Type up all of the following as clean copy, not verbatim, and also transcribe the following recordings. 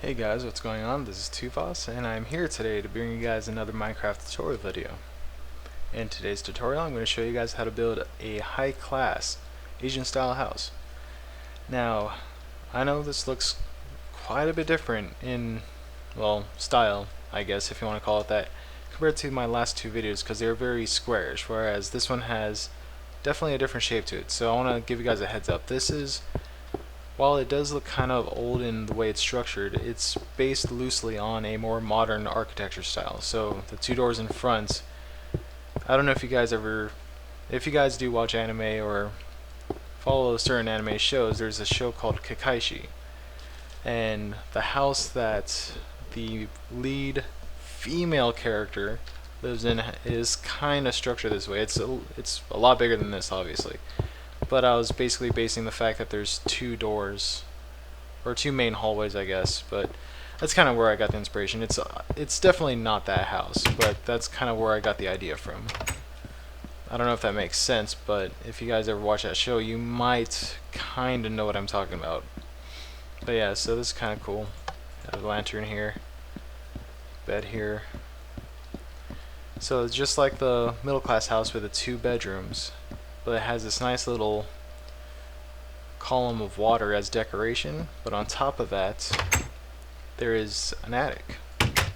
Hey guys, what's going on? This is Tuuvas, and I'm here today to bring you guys another Minecraft tutorial video. In today's tutorial, I'm going to show you guys how to build a high-class Asian-style house. Now, I know this looks quite a bit different in, well, style, I guess, if you want to call it that, compared to my last two videos, because they're very squarish, whereas this one has definitely a different shape to it. So I want to give you guys a heads up. While it does look kind of old in the way it's structured, it's based loosely on a more modern architecture style. So the two doors in front, I don't know if you guys do watch anime or follow certain anime shows, there's a show called Kakaishi. And the house that the lead female character lives in is kind of structured this way. It's a lot bigger than this, obviously. But I was basically basing the fact that there's two doors, or two main hallways, I guess. But that's kind of where I got the inspiration. It's definitely not that house, but that's kind of where I got the idea from. I don't know if that makes sense, but if you guys ever watch that show, you might kind of know what I'm talking about. But yeah, so this is kind of cool. Got a lantern here, bed here. So it's just like the middle class house with the two bedrooms, but it has this nice little column of water as decoration, but on top of that there is an attic. It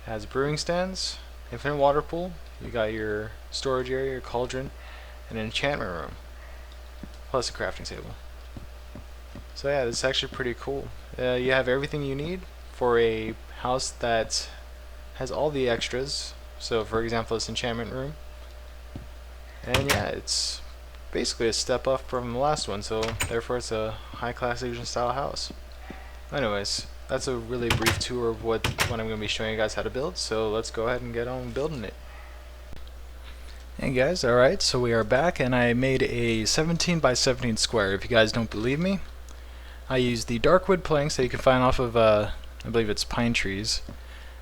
has brewing stands, infinite water pool, you got your storage area, your cauldron, and an enchantment room, plus a crafting table. So yeah, this is actually pretty cool. You have everything you need for a house that has all the extras. So for example, this enchantment room. And yeah, it's basically a step up from the last one, so therefore it's a high-class Asian style house. Anyways, that's a really brief tour of what I'm going to be showing you guys how to build, so let's go ahead and get on building it. Hey guys, alright, so we are back, and I made a 17 by 17 square. If you guys don't believe me, I used the dark wood planks that you can find off of, I believe it's pine trees,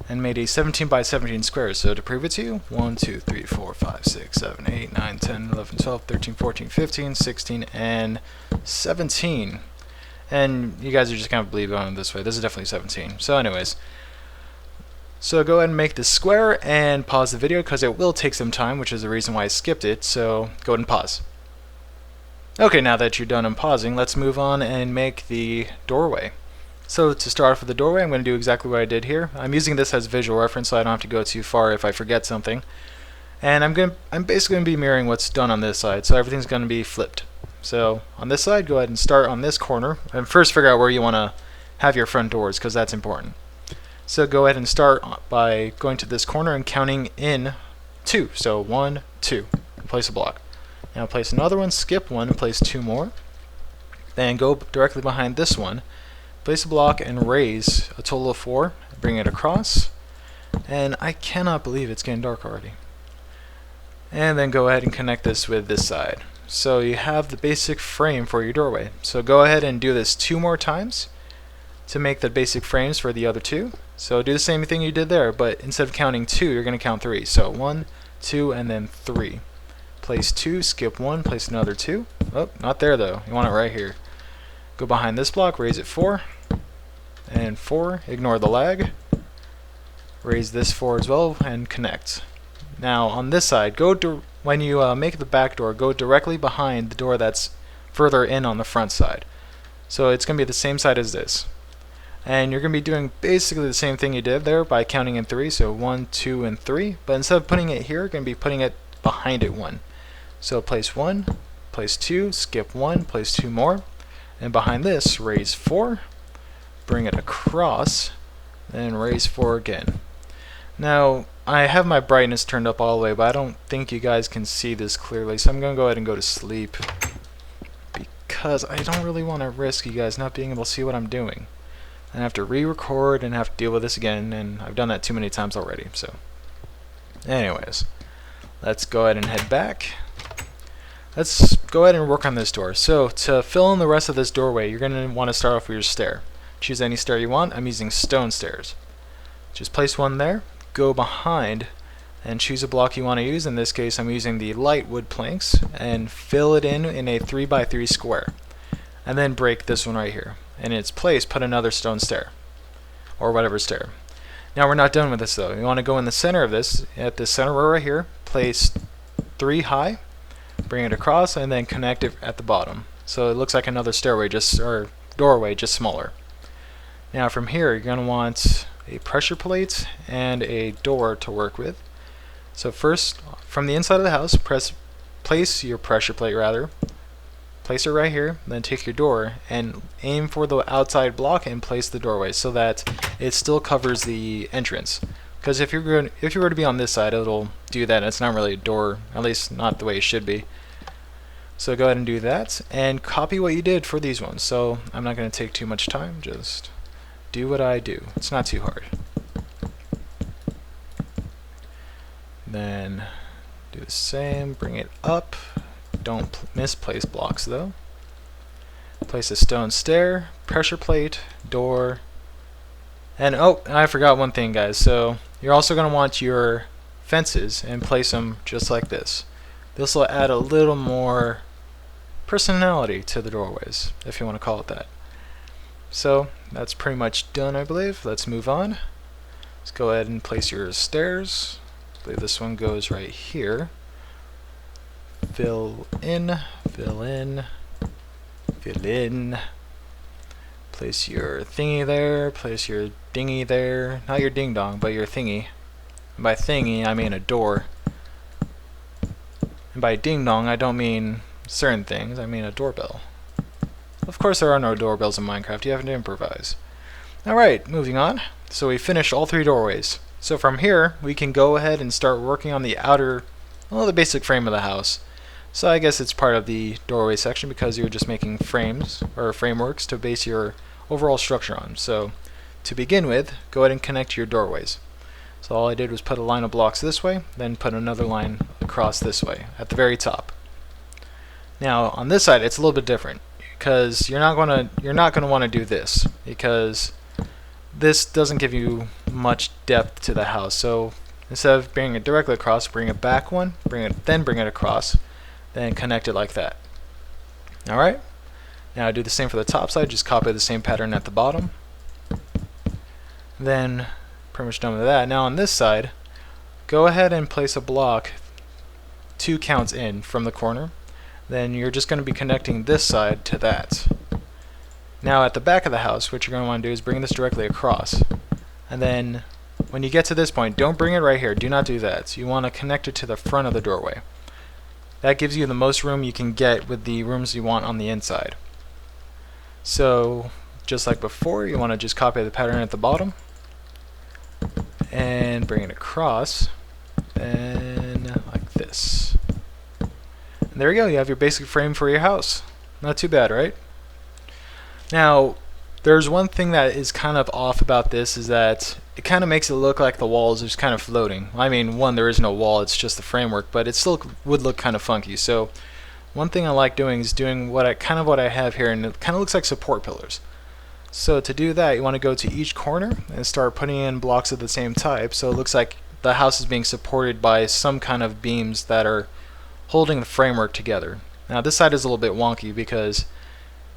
and made a 17 by 17 square. So to prove it to you, 1, 2, 3, 4, 5, 6, 7, 8, 9, 10, 11, 12, 13, 14, 15, 16, and 17. And you guys are just kind of believe on this way. This is definitely 17. So anyways, so go ahead and make this square and pause the video because it will take some time, which is the reason why I skipped it. So go ahead and pause. Okay, now that you're done unpausing, let's move on and make the doorway. So to start off with the doorway, I'm going to do exactly what I did here. I'm using this as visual reference so I don't have to go too far if I forget something. And I'm basically going to be mirroring what's done on this side, so everything's going to be flipped. So on this side, go ahead and start on this corner, and first figure out where you want to have your front doors, because that's important. So go ahead and start by going to this corner and counting in 2. So 1, 2, and place a block. Now place another one, skip 1, and place 2 more. Then go directly behind this one, place a block and raise a total of 4, bring it across, and I cannot believe it's getting dark already. And then go ahead and connect this with this side. So you have the basic frame for your doorway. So go ahead and do this 2 more times to make the basic frames for the other 2. So do the same thing you did there, but instead of counting 2, you're going to count 3. So 1, 2, and then 3. Place 2, skip 1, place another 2. Oh, not there though. You want it right here. Go behind this block, raise it 4. And 4, ignore the lag, raise this 4 as well, and connect. Now on this side, when you make the back door, go directly behind the door that's further in on the front side. So it's going to be the same side as this. And you're going to be doing basically the same thing you did there by counting in 3, so 1, 2, and 3, but instead of putting it here, you're going to be putting it behind it 1. So place 1, place 2, skip 1, place 2 more, and behind this, raise 4, bring it across, and raise 4 again. Now, I have my brightness turned up all the way, but I don't think you guys can see this clearly, so I'm going to go ahead and go to sleep, because I don't really want to risk you guys not being able to see what I'm doing. And I have to re-record and have to deal with this again, and I've done that too many times already, so. Anyways, let's go ahead and head back. Let's go ahead and work on this door. So, to fill in the rest of this doorway, you're going to want to start off with your stair. Choose any stair you want. I'm using stone stairs. Just place one there, go behind, and choose a block you want to use. In this case, I'm using the light wood planks, and fill it in a 3x3 square. And then break this one right here. In its place, put another stone stair. or whatever stair. Now we're not done with this though. You want to go in the center of this, at the center row right here, place 3 high, bring it across, and then connect it at the bottom. So it looks like another stairway, or doorway, just smaller. Now from here, you're going to want a pressure plate and a door to work with. So first, from the inside of the house, place your pressure plate place it right here, then take your door and aim for the outside block and place the doorway so that it still covers the entrance. Because if you were to be on this side, it'll do that, and it's not really a door, at least not the way it should be. So go ahead and do that, and copy what you did for these ones. So I'm not going to take too much time, just do what I do. It's not too hard. Then do the same, bring it up. Don't misplace blocks though. Place a stone stair, pressure plate, door, and oh, I forgot one thing, guys. So you're also going to want your fences and place them just like this. This will add a little more personality to the doorways, if you want to call it that. So that's pretty much done, I believe. Let's move on. Let's go ahead and place your stairs. I believe this one goes right here. Fill in, fill in, fill in. Place your thingy there, place your dingy there. Not your ding dong, but your thingy. And by thingy, I mean a door. And by ding dong, I don't mean certain things, I mean a doorbell. Of course there are no doorbells in Minecraft, you have to improvise. Alright, moving on. So we finished all 3 doorways. So from here, we can go ahead and start working on the outer, well, the basic frame of the house. So I guess it's part of the doorway section because you're just making frames, or frameworks, to base your overall structure on. So to begin with, go ahead and connect your doorways. So all I did was put a line of blocks this way, then put another line across this way, at the very top. Now on this side, it's a little bit different, because you're not gonna want to do this, because this doesn't give you much depth to the house. So instead of bringing it directly across, bring it back one, then bring it across, then connect it like that. Alright, now do the same for the top side, just copy the same pattern at the bottom. Then pretty much done with that. Now on this side, go ahead and place a block 2 counts in from the corner. Then you're just going to be connecting this side to that. Now at the back of the house, what you're going to want to do is bring this directly across. And then when you get to this point, don't bring it right here, do not do that. So you want to connect it to the front of the doorway. That gives you the most room you can get with the rooms you want on the inside. So just like before, you want to just copy the pattern at the bottom and bring it across, and like this. And there you go, you have your basic frame for your house. Not too bad, right? Now there's one thing that is kind of off about this, is that it kind of makes it look like the walls are just kind of floating. I mean, one, there is no wall, it's just the framework, but it still would look kind of funky. So one thing I like doing is doing what I have here, and it kind of looks like support pillars. So to do that, you want to go to each corner and start putting in blocks of the same type, so it looks like the house is being supported by some kind of beams that are holding the framework together. Now this side is a little bit wonky because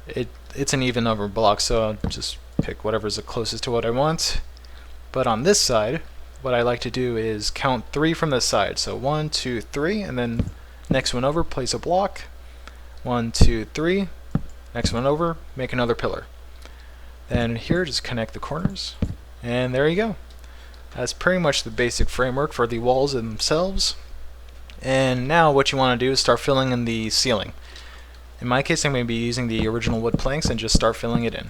it's an even number of blocks, so I'll just pick whatever's the closest to what I want. But on this side, what I like to do is count 3 from the side. So 1, 2, 3, and then next one over, place a block. 1, 2, 3, next one over, make another pillar. Then here, just connect the corners, and there you go. That's pretty much the basic framework for the walls themselves. And now what you want to do is start filling in the ceiling. In my case, I'm going to be using the original wood planks and just start filling it in.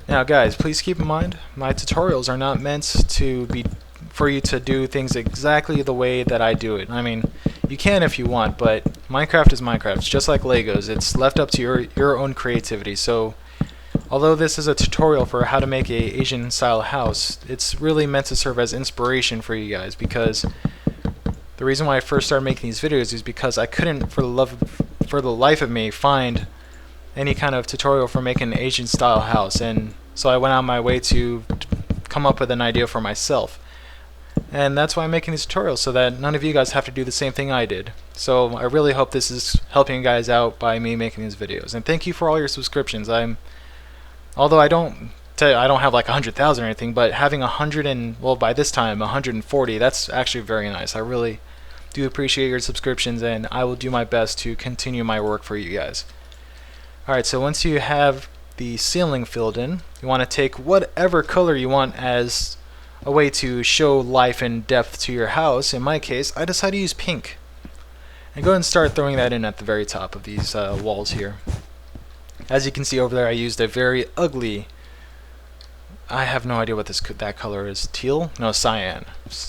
Now guys, please keep in mind, my tutorials are not meant to be for you to do things exactly the way that I do it. I mean, you can if you want, but Minecraft is Minecraft. It's just like Legos. It's left up to your own creativity. So although this is a tutorial for how to make a Asian style house, it's really meant to serve as inspiration for you guys, because the reason why I first started making these videos is because I couldn't for the life of me find any kind of tutorial for making an Asian style house, and so I went out my way to come up with an idea for myself. And that's why I'm making these tutorials, so that none of you guys have to do the same thing I did. So I really hope this is helping you guys out by me making these videos. And thank you for all your subscriptions. I'm Although I don't have like 100,000 or anything, but having 100 and, well, by this time 140, that's actually very nice. I really do appreciate your subscriptions, and I will do my best to continue my work for you guys. Alright, so once you have the ceiling filled in, you want to take whatever color you want as a way to show life and depth to your house. In my case, I decided to use pink. And go ahead and start throwing that in at the very top of these walls here. As you can see over there, I used a very ugly, I have no idea what that color is. Teal? No, cyan.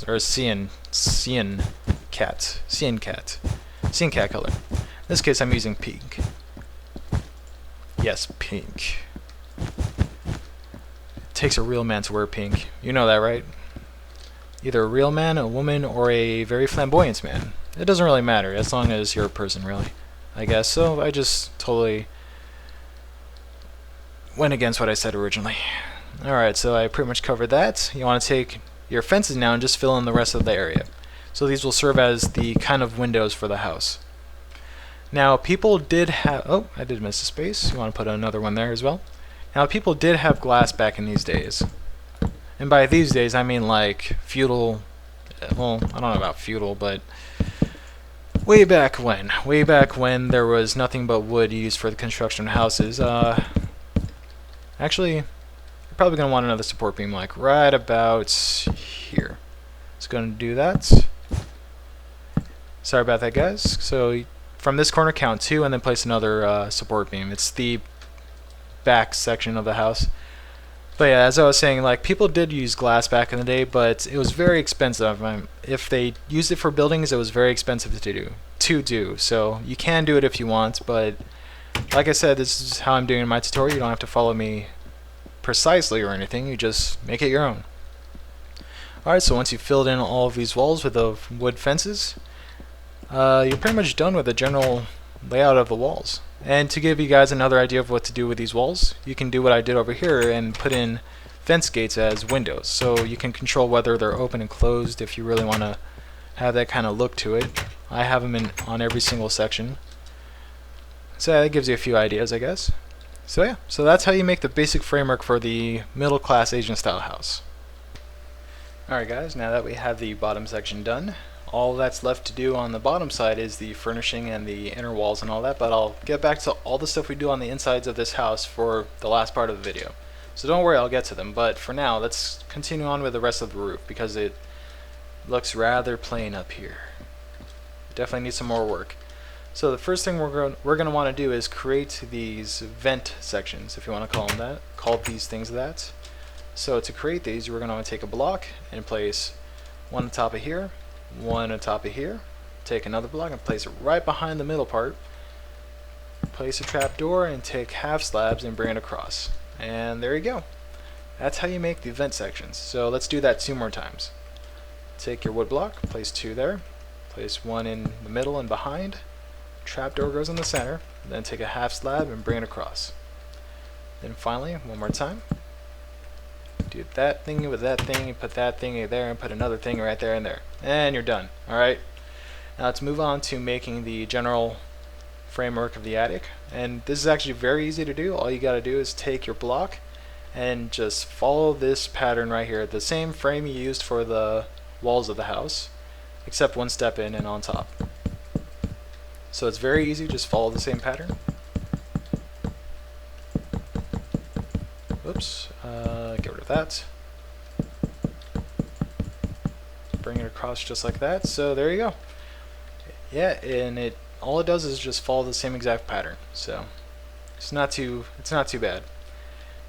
Or cyan cat color. In this case, I'm using pink. Yes, pink. It takes a real man to wear pink. You know that, right? Either a real man, a woman, or a very flamboyant man. It doesn't really matter, as long as you're a person, really, I guess. So I just totally went against what I said originally. Alright, so I pretty much covered that. You want to take your fences now and just fill in the rest of the area. So these will serve as the kind of windows for the house. Now, people did have... Oh, I did miss a space. You want to put another one there as well. Now, people did have glass back in these days. And by these days, I mean like feudal... Well, I don't know about feudal, but... Way back when there was nothing but wood used for the construction of houses. Actually, you're probably going to want another support beam like right about here. It's going to do that. Sorry about that, guys. So from this corner, count 2 and then place another support beam. It's the back section of the house. But yeah, as I was saying, like, people did use glass back in the day, but it was very expensive. If they used it for buildings, it was very expensive to do. So you can do it if you want, but like I said, this is how I'm doing in my tutorial. You don't have to follow me precisely or anything. You just make it your own. Alright, so once you've filled in all of these walls with the wood fences, you're pretty much done with the general layout of the walls. And to give you guys another idea of what to do with these walls, you can do what I did over here and put in fence gates as windows. So you can control whether they're open and closed if you really want to have that kind of look to it. I have them on every single section. So that gives you a few ideas, I guess. So yeah, so that's how you make the basic framework for the middle class Asian style house. Alright guys, now that we have the bottom section done, all that's left to do on the bottom side is the furnishing and the inner walls and all that, but I'll get back to all the stuff we do on the insides of this house for the last part of the video. So don't worry, I'll get to them, but for now, let's continue on with the rest of the roof, because it looks rather plain up here. It definitely needs some more work. So the first thing we're going to want to do is create these vent sections, if you want to call them that. Call these things that. So to create these, we're going to want to take a block and place one on top of here, one on top of here, take another block and place it right behind the middle part, place a trap door and take half slabs and bring it across, and there you go. That's how you make the vent sections. So let's do that 2 more times. Take your wood block, place 2 there, place 1 in the middle and behind, trap door goes in the center, then take a half slab and bring it across. Then finally, 1 more time, do that thing with that thing, and put that thing there, and put another thing right there and there. And you're done. Alright. Now let's move on to making the general framework of the attic. And this is actually very easy to do. All you gotta do is take your block and just follow this pattern right here. The same frame you used for the walls of the house, except 1 step in and on top. So it's very easy, just follow the same pattern. Whoops, get rid of that. Bring it across just like that. So there you go. Yeah, and all it does is just follow the same exact pattern. So it's not too bad.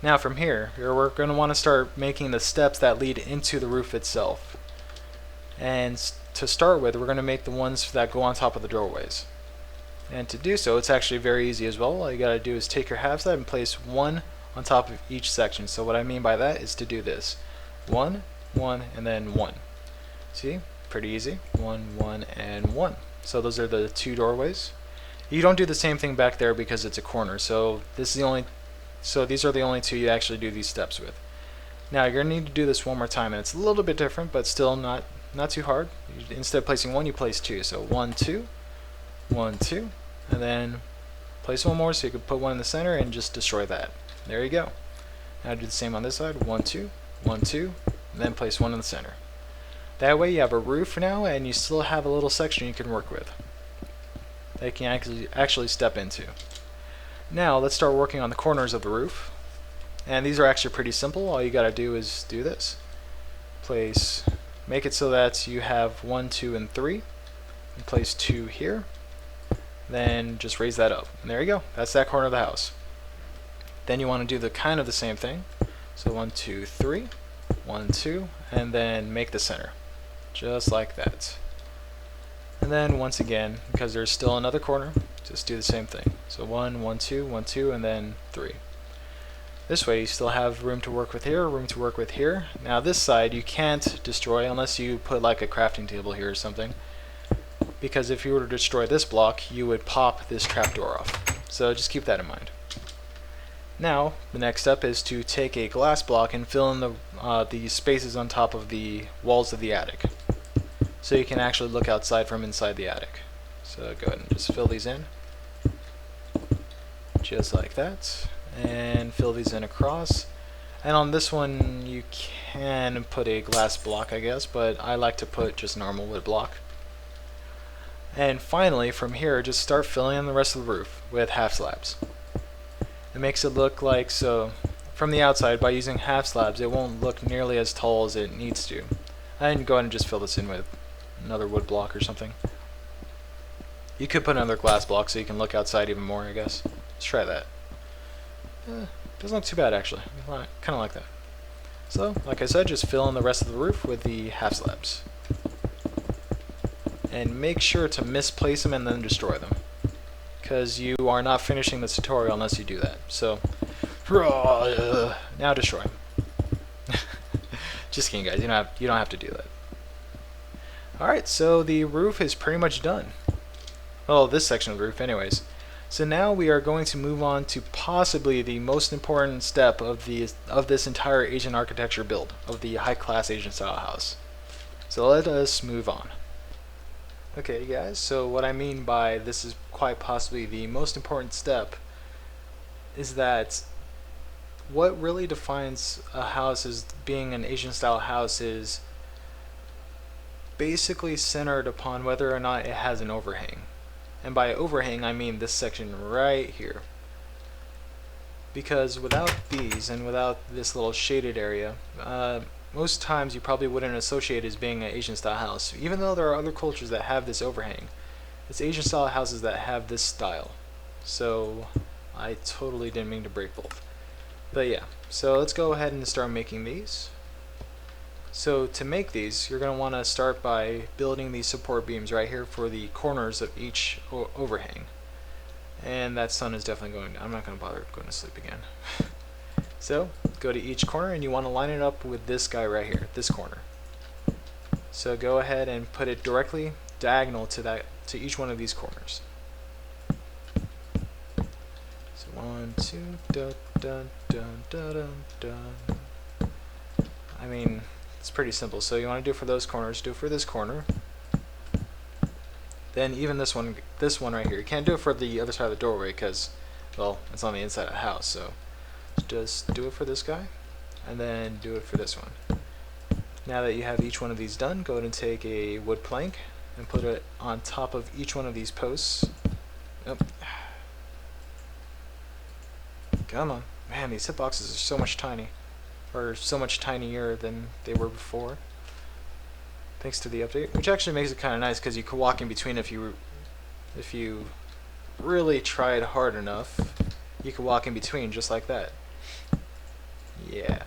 Now from here, we're going to want to start making the steps that lead into the roof itself. And to start with, we're going to make the ones that go on top of the doorways. And to do so, it's actually very easy as well. All you got to do is take your half slab and place 1 on top of each section. So what I mean by that is to do this. 1, 1, and then 1. See? Pretty easy. 1, 1, and 1. So those are the 2 doorways. You don't do the same thing back there because it's a corner. So these are the only 2 you actually do these steps with. Now you're going to need to do this 1 more time, and it's a little bit different, but still not too hard. Instead of placing 1, you place 2. So 1, 2, 1, 2, and then place 1 more so you can put 1 in the center and just destroy that. There you go. Now do the same on this side. 1, 2, 1, 2, and then place one in the center. That way you have a roof now, and you still have a little section you can work with that you can actually step into. Now let's start working on the corners of the roof. And these are actually pretty simple. All you gotta do is do this. Make it so that you have 1, 2, and 3. And place 2 here. Then just raise that up. And there you go. That's that corner of the house. Then you want to do the kind of the same thing. So 1, 2, 3, 1, 2, and then make the center. Just like that. And then once again, because there's still another corner, just do the same thing. So 1, 1, 2, 1, 2, and then 3. This way you still have room to work with here, room to work with here. Now this side you can't destroy unless you put like a crafting table here or something. Because if you were to destroy this block, you would pop this trapdoor off. So just keep that in mind. Now, the next step is to take a glass block and fill in the spaces on top of the walls of the attic. So you can actually look outside from inside the attic. So go ahead and just fill these in. Just like that. And fill these in across. And on this one, you can put a glass block, I guess, but I like to put just normal wood block. And finally, from here, just start filling in the rest of the roof with half slabs. It makes it look like, so from the outside, by using half slabs, it won't look nearly as tall as it needs to. And go ahead and just fill this in with another wood block or something. You could put another glass block so you can look outside even more, I guess. Let's try that. Doesn't look too bad, actually. Kind of like that. So, like I said, just fill in the rest of the roof with the half slabs. And make sure to misplace them and then destroy them, because you are not finishing the tutorial unless you do that. So now destroy them. Just kidding, guys, you don't have to do that. Alright, so the roof is pretty much done. Well, this section of the roof anyways. So now we are going to move on to possibly the most important step of this entire Asian architecture build, of the high-class Asian style house. So let us move on. Okay guys, so what I mean by this is quite possibly the most important step is that what really defines a house as being an Asian style house is basically centered upon whether or not it has an overhang. And by overhang I mean this section right here. Because without these and without this little shaded area, most times you probably wouldn't associate it as being an Asian style house. Even though there are other cultures that have this overhang, it's Asian style houses that have this style. So I totally didn't mean to break both. But yeah, so let's go ahead and start making these. So to make these, you're going to want to start by building these support beams right here for the corners of each overhang. And that sun is definitely going down. I'm not going to bother going to sleep again. So go to each corner and you want to line it up with this guy right here, this corner. So go ahead and put it directly diagonal to each one of these corners. So 1, 2, dun, dun, dun, dun, dun, dun. I mean, it's pretty simple. So you want to do it for those corners, do it for this corner. Then even this one right here. You can't do it for the other side of the doorway because, well, it's on the inside of the house. So just do it for this guy, and then do it for this one. Now that you have each one of these done, go ahead and take a wood plank and put it on top of each one of these posts. Oh. Come on. Man, these hitboxes are so much tinier than they were before. Thanks to the update, which actually makes it kind of nice because you can walk in between if you really tried hard enough. You can walk in between just like that. Yeah.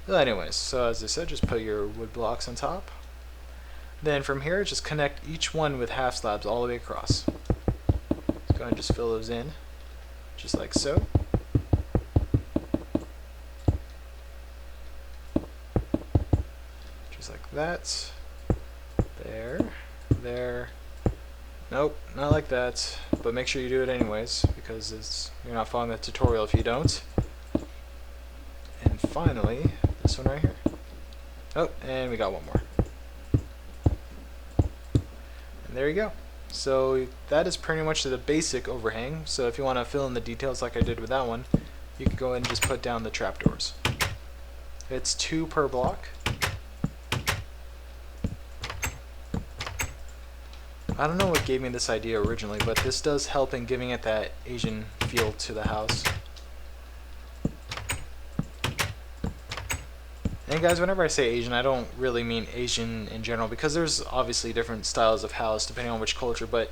Well, anyways, so as I said, just put your wood blocks on top. Then from here, just connect each one with half slabs all the way across. So go ahead and just fill those in, just like so. Just like that. There. Nope, not like that. But make sure you do it anyways, because you're not following the tutorial if you don't. And finally, this one right here. Oh, and we got one more. And there you go. So that is pretty much the basic overhang. So if you want to fill in the details like I did with that one, you can go ahead and just put down the trapdoors. It's 2 per block. I don't know what gave me this idea originally, but this does help in giving it that Asian feel to the house. And guys, whenever I say Asian, I don't really mean Asian in general, because there's obviously different styles of house depending on which culture, but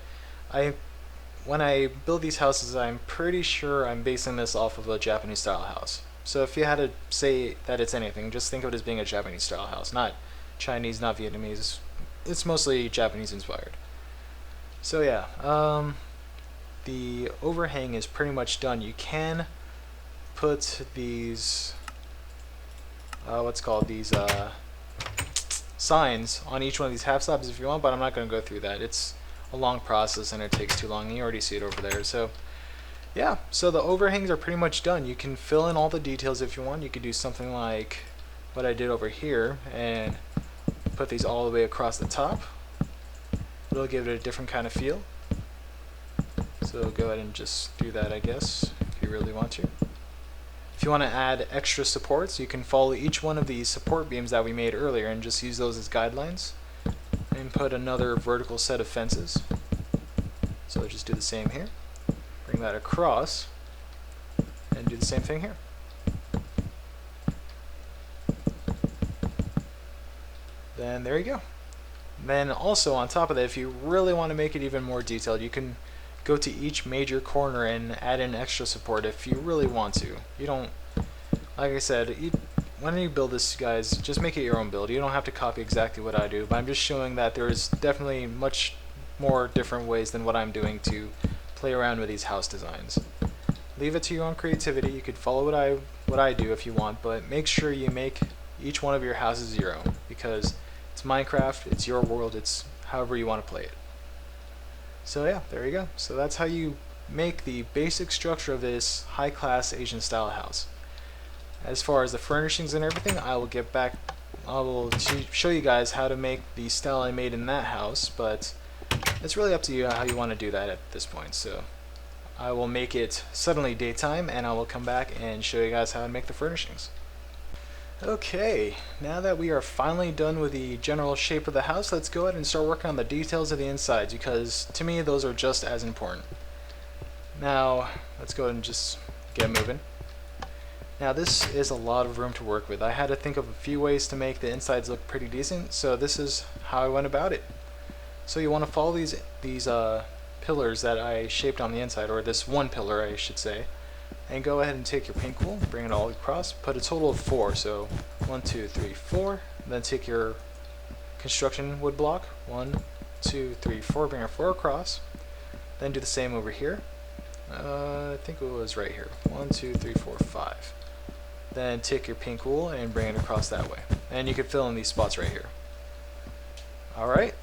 when I build these houses, I'm pretty sure I'm basing this off of a Japanese style house. So if you had to say that it's anything, just think of it as being a Japanese style house, not Chinese, not Vietnamese. It's mostly Japanese inspired. So yeah, the overhang is pretty much done. You can put these signs on each one of these half slabs if you want, but I'm not going to go through that. It's a long process and it takes too long, and you already see it over there. So yeah, so the overhangs are pretty much done. You can fill in all the details if you want. You could do something like what I did over here and put these all the way across the top. It'll give it a different kind of feel. So go ahead and just do that, I guess, if you really want to. If you want to add extra supports, you can follow each one of these support beams that we made earlier and just use those as guidelines. And put another vertical set of fences. So just do the same here. Bring that across and do the same thing here. Then there you go. Then also on top of that, if you really want to make it even more detailed, you can go to each major corner and add in extra support if you really want to. You don't, like I said, when you build this, guys, just make it your own build. You don't have to copy exactly what I do, but I'm just showing that there is definitely much more different ways than what I'm doing to play around with these house designs. Leave it to your own creativity. You could follow what I do if you want, but make sure you make each one of your houses your own, because it's Minecraft, it's your world, it's however you want to play it. So yeah, there you go. So that's how you make the basic structure of this high-class Asian style house. As far as the furnishings and everything, I will show you guys how to make the style I made in that house, but it's really up to you how you want to do that at this point. So I will make it suddenly daytime, and I will come back and show you guys how to make the furnishings. Okay, now that we are finally done with the general shape of the house, let's go ahead and start working on the details of the insides, because to me those are just as important. Now let's go ahead and just get moving. Now this is a lot of room to work with. I had to think of a few ways to make the insides look pretty decent, so this is how I went about it. So you want to follow these pillars that I shaped on the inside, or this one pillar I should say, and go ahead and take your paint tool, bring it all across, put a total of 4, so 1, 2, 3, 4, then take your construction wood block, 1, 2, 3, 4, bring our 4 across, then do the same over here. I think it was right here, 1, 2, 3, 4, 5. Then take your paint tool and bring it across that way, and you can fill in these spots right here. Alright,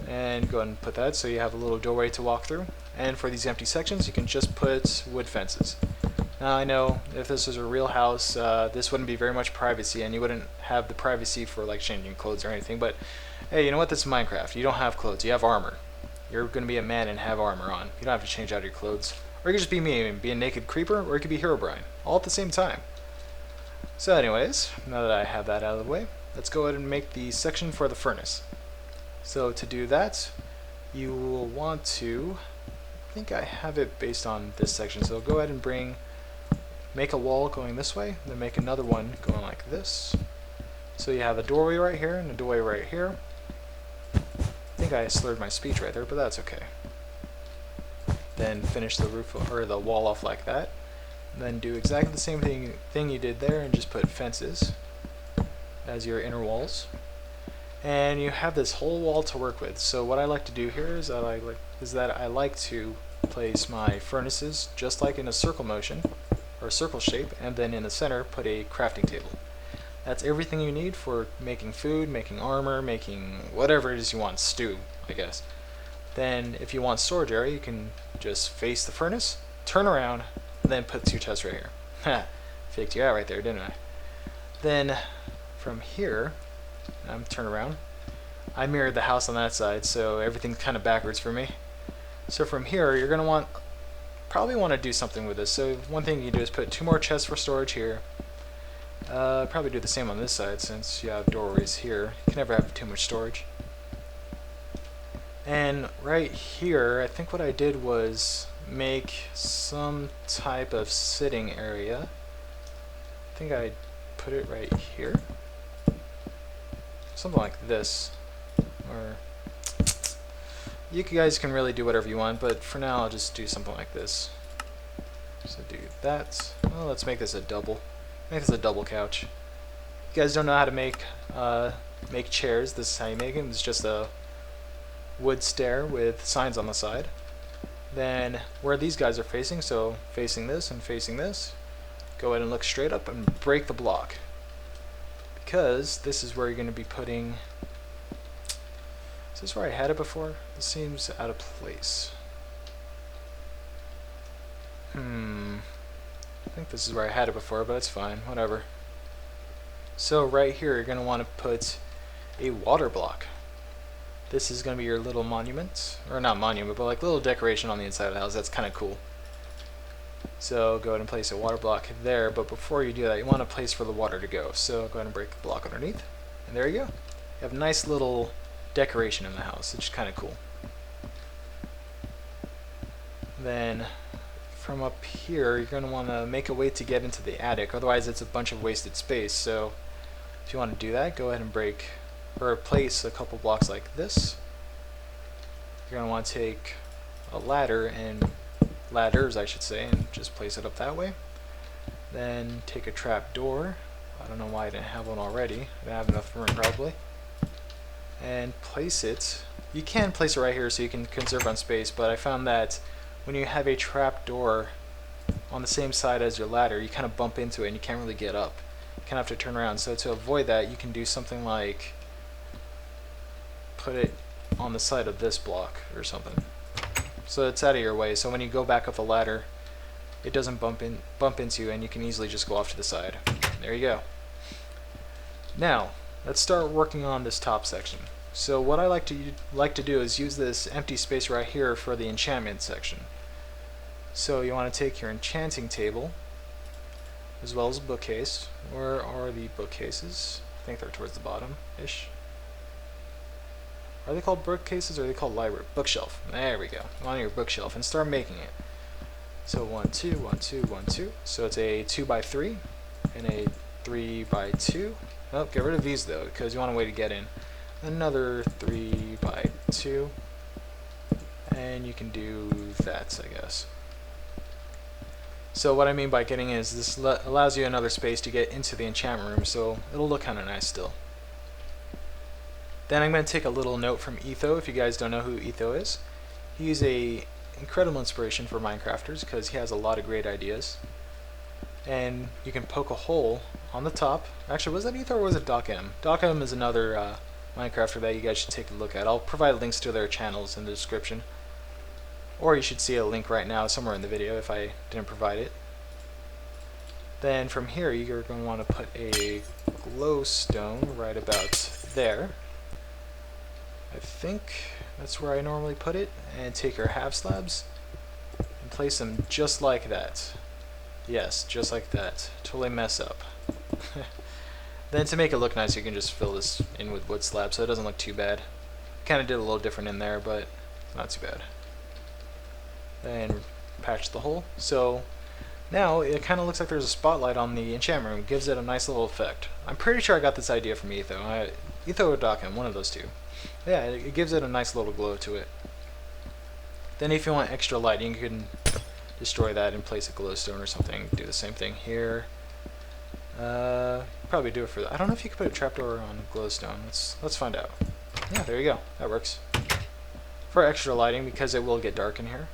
and go ahead and put that so you have a little doorway to walk through, and for these empty sections you can just put wood fences. Now I know if this was a real house, this wouldn't be very much privacy, and you wouldn't have the privacy for like changing clothes or anything, but hey, you know what, this is Minecraft. You don't have clothes, you have armor. You're going to be a man and have armor on. You don't have to change out your clothes. Or you could just be me and be a naked creeper, or you could be Herobrine, all at the same time. So anyways, now that I have that out of the way, let's go ahead and make the section for the furnace. So to do that, you will want to, I think I have it based on this section, so go ahead and make a wall going this way, then make another one going like this. So you have a doorway right here and a doorway right here. I think I slurred my speech right there, but that's okay. Then finish the roof or the wall off like that. And then do exactly the same thing you did there, and just put fences as your inner walls. And you have this whole wall to work with. So what I like to do here is that I like to place my furnaces just like in a circle motion, or a circle shape, and then in the center put a crafting table. That's everything you need for making food, making armor, making whatever it is you want, stew, I guess. Then if you want storage area, you can just face the furnace, turn around, and then put 2 chests right here. Ha! Faked you out right there, didn't I? Then from here, turn around. I mirrored the house on that side, so everything's kind of backwards for me. So from here, you're going to want probably want to do something with this. So one thing you do is put 2 more chests for storage here. Probably do the same on this side since you have doorways here. You can never have too much storage. And right here, I think what I did was make some type of sitting area. I think I put it right here. Something like this. Or you guys can really do whatever you want, but for now I'll just do something like this. So do that. Well, let's make this a double. Make this a double couch. If you guys don't know how to make chairs, this is how you make them. It's just a wood stair with signs on the side. Then where these guys are facing, so facing this and facing this, go ahead and look straight up and break the block. Because this is where you're going to be putting... Is this where I had it before? This seems out of place. I think this is where I had it before, but it's fine, whatever. So right here you're going to want to put a water block. This is going to be your little monument, or not monument, but like little decoration on the inside of the house. That's kind of cool. So go ahead and place a water block there, but before you do that you want a place for the water to go. So go ahead and break the block underneath, and there you go. You have a nice little decoration in the house, which is kind of cool. Then from up here you're going to want to make a way to get into the attic, otherwise it's a bunch of wasted space. So if you want to do that, go ahead and break or place a couple blocks like this. You're going to want to take a ladder and ladders I should say, and just place it up that way. Then take a trap door. I don't know why I didn't have one already. I didn't have enough room probably. And place it. You can place it right here so you can conserve on space, but I found that when you have a trap door on the same side as your ladder, you kind of bump into it and you can't really get up. You kind of have to turn around. So to avoid that, you can do something like put it on the side of this block or something, so it's out of your way. So when you go back up the ladder, it doesn't bump into you, and you can easily just go off to the side. There you go. Now let's start working on this top section. So what I like to do is use this empty space right here for the enchantment section. So you want to take your enchanting table as well as a bookcase. Where are the bookcases? I think they're towards the bottom-ish. Are they called bookcases or are they called library? Bookshelf. There we go. On your bookshelf and start making it. So 1, 2, 1, 2, 1, 2. So it's a 2 by 3 and a 3 by 2. Oh, get rid of these though, because you want a way to get in. Another 3 by 2. And you can do that, I guess. So what I mean by getting in is this allows you another space to get into the enchantment room, so it'll look kind of nice still. Then I'm going to take a little note from Etho. If you guys don't know who Etho is, he's a incredible inspiration for Minecrafters because he has a lot of great ideas. And you can poke a hole on the top. Actually, was that Etho or was it DocM? DocM is another Minecrafter that you guys should take a look at. I'll provide links to their channels in the description. Or you should see a link right now somewhere in the video if I didn't provide it. Then from here you're going to want to put a glowstone right about there. I think that's where I normally put it. And take your half slabs and place them just like that. Yes, just like that. Totally mess up. Then to make it look nice, you can just fill this in with wood slabs so it doesn't look too bad. Kind of did a little different in there, but not too bad. Then patch the hole. So now it kind of looks like there's a spotlight on the enchantment room. It gives it a nice little effect. I'm pretty sure I got this idea from Etho. Etho or DocM, one of those two. Yeah, it gives it a nice little glow to it. Then if you want extra lighting, you can destroy that and place a glowstone or something. Do the same thing here. Probably do it for that. I don't know if you could put a trapdoor on a glowstone. Let's find out. Yeah, there you go. That works. For extra lighting, because it will get dark in here.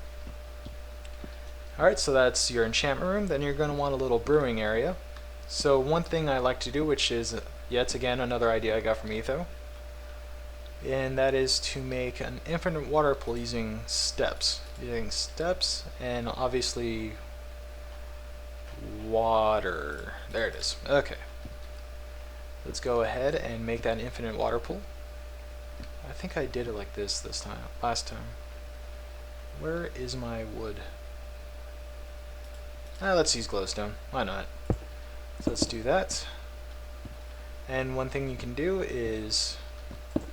Alright, so that's your enchantment room. Then you're going to want a little brewing area. So one thing I like to do, which is yet again another idea I got from Etho, and that is to make an infinite water pool using steps. Using steps and obviously water. There it is. Okay. Let's go ahead and make that infinite water pool. I think I did it like this time. Last time. Where is my wood? Let's use glowstone. Why not? So let's do that. And one thing you can do is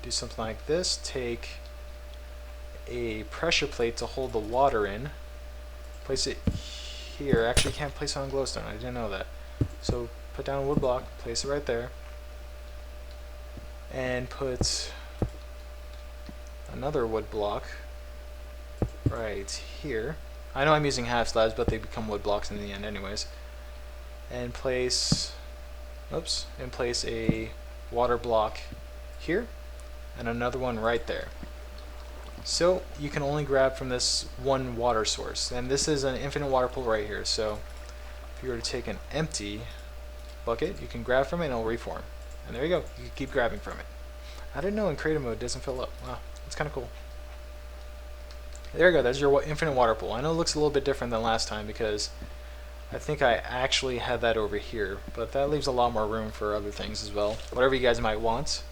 do something like this. Take a pressure plate to hold the water in. Place it here. Actually, you can't place it on glowstone. I didn't know that. So put down a wood block. Place it right there. And put another wood block right here. I know I'm using half slabs, but they become wood blocks in the end anyways. And place a water block here and another one right there. So you can only grab from this one water source, and this is an infinite water pool right here. So if you were to take an empty bucket, you can grab from it and it'll reform. And there you go, you can keep grabbing from it. I didn't know in creative mode it doesn't fill up. Wow, that's kind of cool. There you go, there's your infinite water pool. I know it looks a little bit different than last time because I think I actually had that over here, but that leaves a lot more room for other things as well, whatever you guys might want.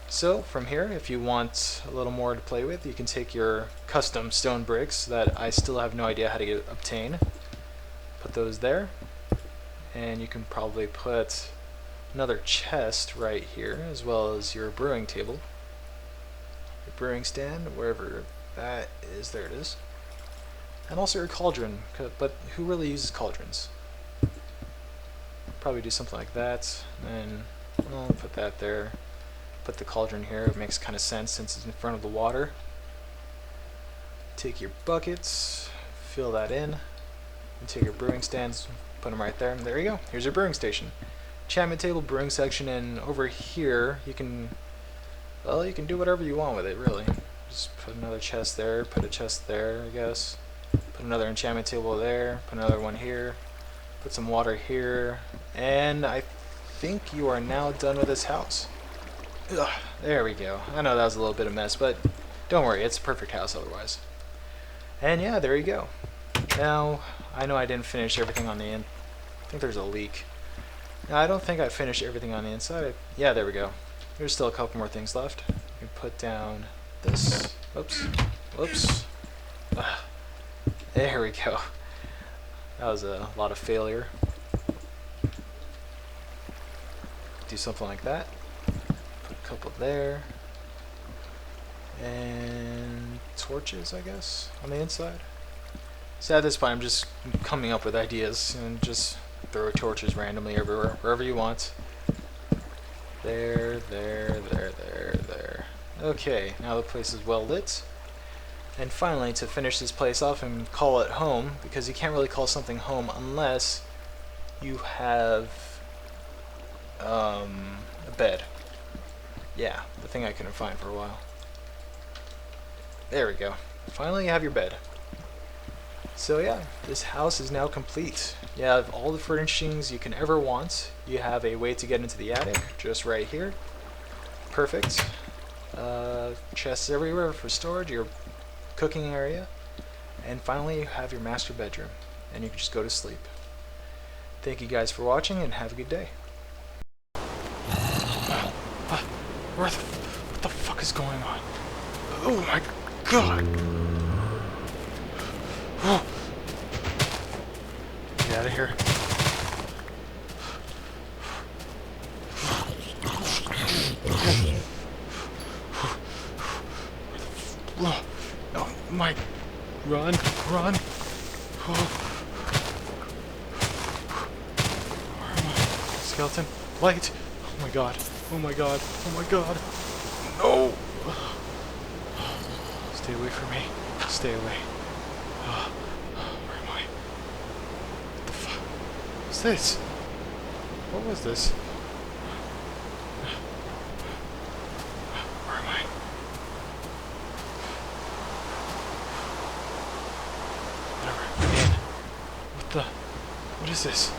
So from here, if you want a little more to play with, you can take your custom stone bricks that I still have no idea how to obtain. Put those there, and you can probably put another chest right here, as well as your brewing table, your brewing stand, wherever that is. There it is. And also your cauldron, but who really uses cauldrons? Probably do something like that, and well, put that there. Put the cauldron here. It makes kind of sense since it's in front of the water. Take your buckets, fill that in, and take your brewing stands, put them right there, and there you go. Here's your brewing station. Enchantment table, brewing section, and over here you can, well, you can do whatever you want with it, really. Just put another chest there, put a chest there, I guess. Put another enchantment table there, put another one here, put some water here, and I think you are now done with this house. Ugh, there we go. I know that was a little bit of a mess, but don't worry, it's a perfect house otherwise. And yeah, there you go. Now, I know I didn't finish everything on the end. I think there's a leak. Now, I don't think I finished everything on the inside. Yeah, there we go. There's still a couple more things left. You can put down this. Whoops. Whoops. Ugh. There we go. That was a lot of failure. Do something like that. Put a couple there. And torches, I guess, on the inside. So at this point, I'm just coming up with ideas and just throw torches randomly everywhere, wherever you want. There, there, there, there, there. Okay, now the place is well lit. And finally, to finish this place off and call it home, because you can't really call something home unless you have a bed. Yeah, the thing I couldn't find for a while. There we go. Finally, you have your bed. So yeah, this house is now complete. You have all the furnishings you can ever want. You have a way to get into the attic, just right here. Perfect. Chests everywhere for storage, your cooking area. And finally, you have your master bedroom. And you can just go to sleep. Thank you guys for watching, and have a good day. What the fuck is going on? Oh my god! Oh. Get out of here. Oh my... Run! Run! Where am I? Skeleton? Light! Oh my god! Oh my god! Oh my god! No! Stay away from me. Stay away. Where am I? What the fuck? What's this? What was this? Where am I? Whatever. Man. What the? What is this?